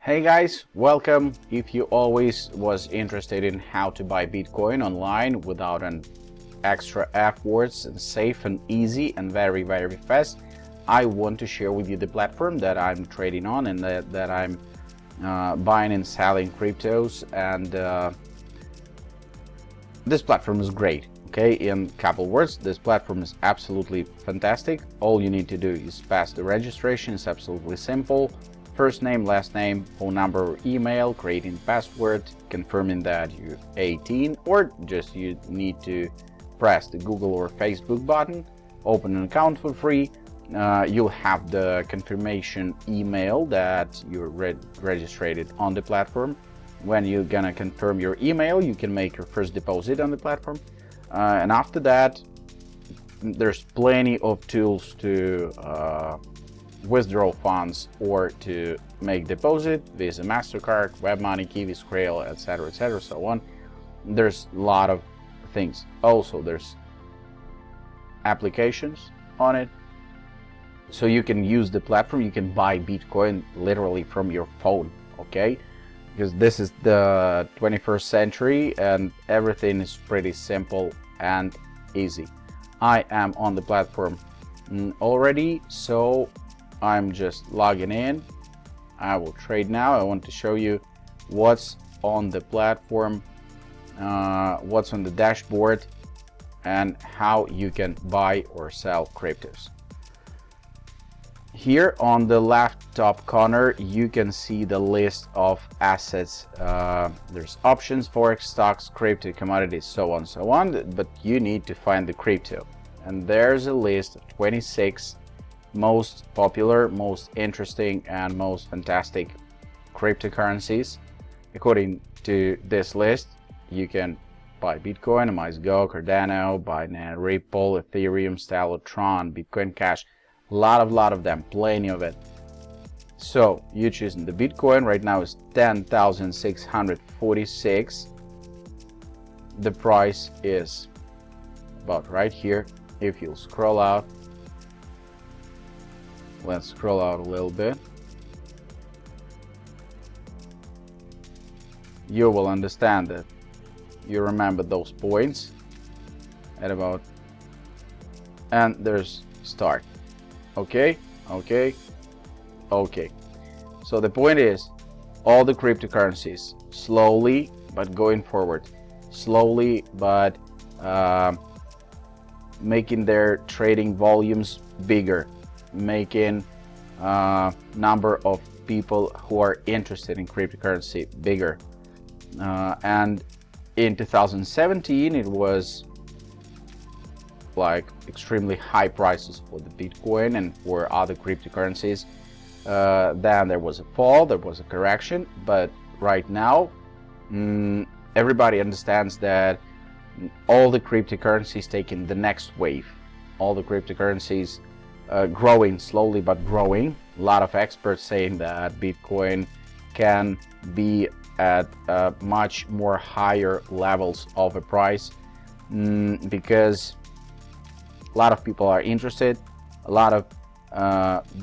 Hey guys, welcome. If you always was interested in how to buy Bitcoin online without an extra efforts and safe and easy and very fast, I want to share with you the platform that I'm trading on and that I'm buying and selling cryptos, and this platform is great. Okay, in a couple words, this platform is absolutely fantastic. All you need to do is pass the registration. It's absolutely simple. First name, last name, phone number or email, creating password, confirming that you're 18, or just you need to press the Google or Facebook button, open an account for free. You'll have the confirmation email that you're registered on the platform. When you're gonna confirm your email, you can make your first deposit on the platform. And after that, there's plenty of tools to withdraw funds or to make deposit, Visa, MasterCard, WebMoney, Kiwi, Skrill, etc., so on. There's a lot of things. Also, there's applications on it, so you can use the platform. You can buy Bitcoin literally from your phone, okay? Because this is the 21st century and everything is pretty simple and easy. I am on the platform already, so I'm just logging in. I will trade now. I want to show you what's on the platform, what's on the dashboard, and how you can buy or sell cryptos. Here on the left top corner, you can see the list of assets. There's options, forex, stocks, crypto, commodities, so on, but you need to find the crypto. And there's a list of 26 most popular, most interesting, and most fantastic cryptocurrencies. According to this list, you can buy Bitcoin, MySgo, Cardano, Binance, Ripple, Ethereum, Stellar, Tron, Bitcoin Cash. A lot of them, plenty of it. So you choosing the Bitcoin right now is 10,646. The price is about right here. If you scroll out, let's scroll out a little bit. You will understand that you remember those points at about, and there's start. Okay. So the point is, all the cryptocurrencies slowly but going forward, slowly but making their trading volumes bigger, making number of people who are interested in cryptocurrency bigger. And in 2017 it was like extremely high prices for the Bitcoin and for other cryptocurrencies. Then there was a fall, there was a correction, but right now everybody understands that all the cryptocurrencies taking the next wave. All the cryptocurrencies growing slowly but growing. A lot of experts saying that Bitcoin can be at much more higher levels of a price because a lot of people are interested. A lot of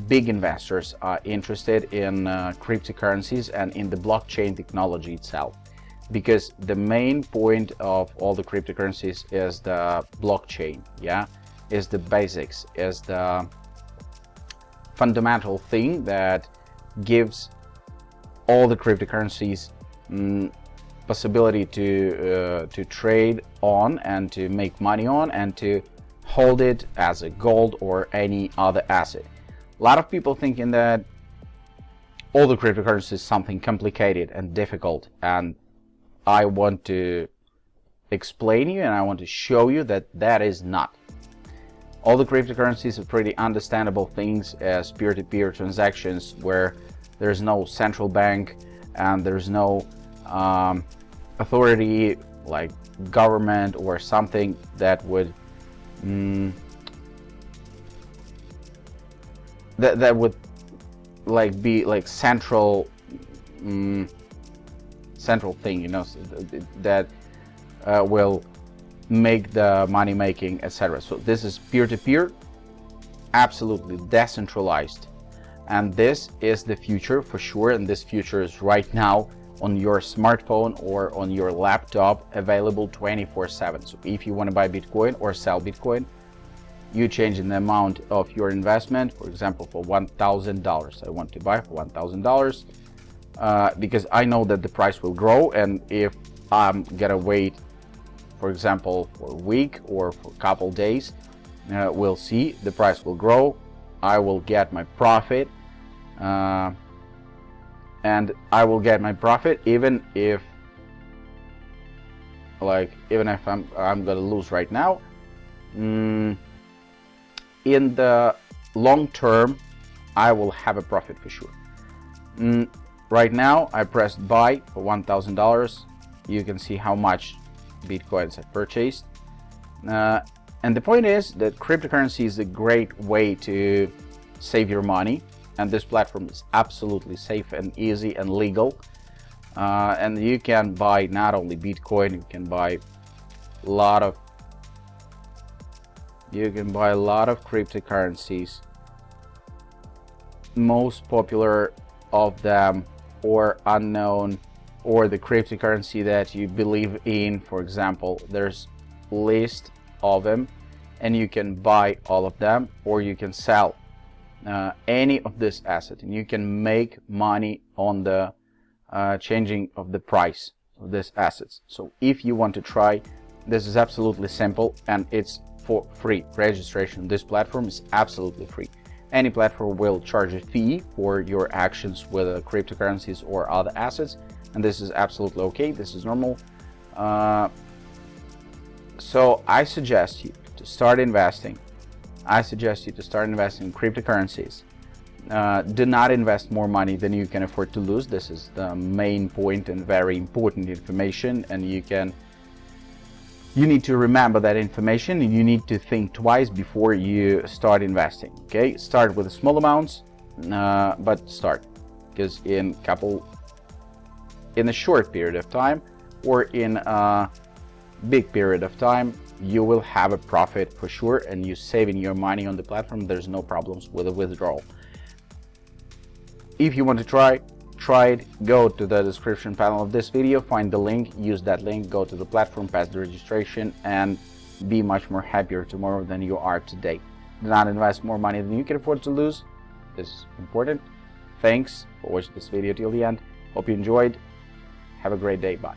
big investors are interested in cryptocurrencies and in the blockchain technology itself, because the main point of all the cryptocurrencies is the blockchain, is the basics, is the fundamental thing that gives all the cryptocurrencies possibility to trade on and to make money on and to hold it as a gold or any other asset. A lot of people thinking that all the cryptocurrencies is something complicated and difficult, and I want to explain you and I want to show you that that is not. All the cryptocurrencies are pretty understandable things as peer-to-peer transactions where there's no central bank and there's no authority like government or something that would that would like be like central thing, that will make the money making, etc. So this is peer-to-peer, absolutely decentralized, And this is the future for sure, and this future is right now on your smartphone or on your laptop, available 24/7. So if you want to buy Bitcoin or sell Bitcoin, you change the amount of your investment. For example, for $1,000, I want to buy for $1,000 because I know that the price will grow, and if I'm gonna wait, for example, for a week or for a couple days, we'll see, the price will grow, I will get my profit, and I will get my profit even if I'm gonna lose right now. In the long term, I will have a profit for sure. Right now I pressed buy for $1,000. You can see how much Bitcoins I've purchased, and the point is that cryptocurrency is a great way to save your money, and this platform is absolutely safe and easy and legal, and you can buy not only Bitcoin, you can buy a lot of cryptocurrencies. Most popular of them, or unknown, or the cryptocurrency that you believe in. For example, there's a list of them, and you can buy all of them, or you can sell any of this asset, and you can make money on the changing of the price of these assets. So if you want to try, this is absolutely simple, and it's for free. Registration on this platform is absolutely free. Any platform will charge a fee for your actions with cryptocurrencies or other assets, and this is absolutely okay. This is normal. So I suggest you to start investing. in cryptocurrencies. Do not invest more money than you can afford to lose. This is the main point and very important information, and you need to remember that information, and you need to think twice before you start investing. Okay, start with small amounts, but start, because in a short period of time or in a big period of time, you will have a profit for sure, and you saving your money on the platform. There's no problems with a withdrawal. If you want to try it, go to the description panel of this video, find the link, use that link, go to the platform, pass the registration, and be much more happier tomorrow than you are today. Do not invest more money than you can afford to lose. This is important. Thanks for watching this video till the end. Hope you enjoyed. Have a great day. Bye.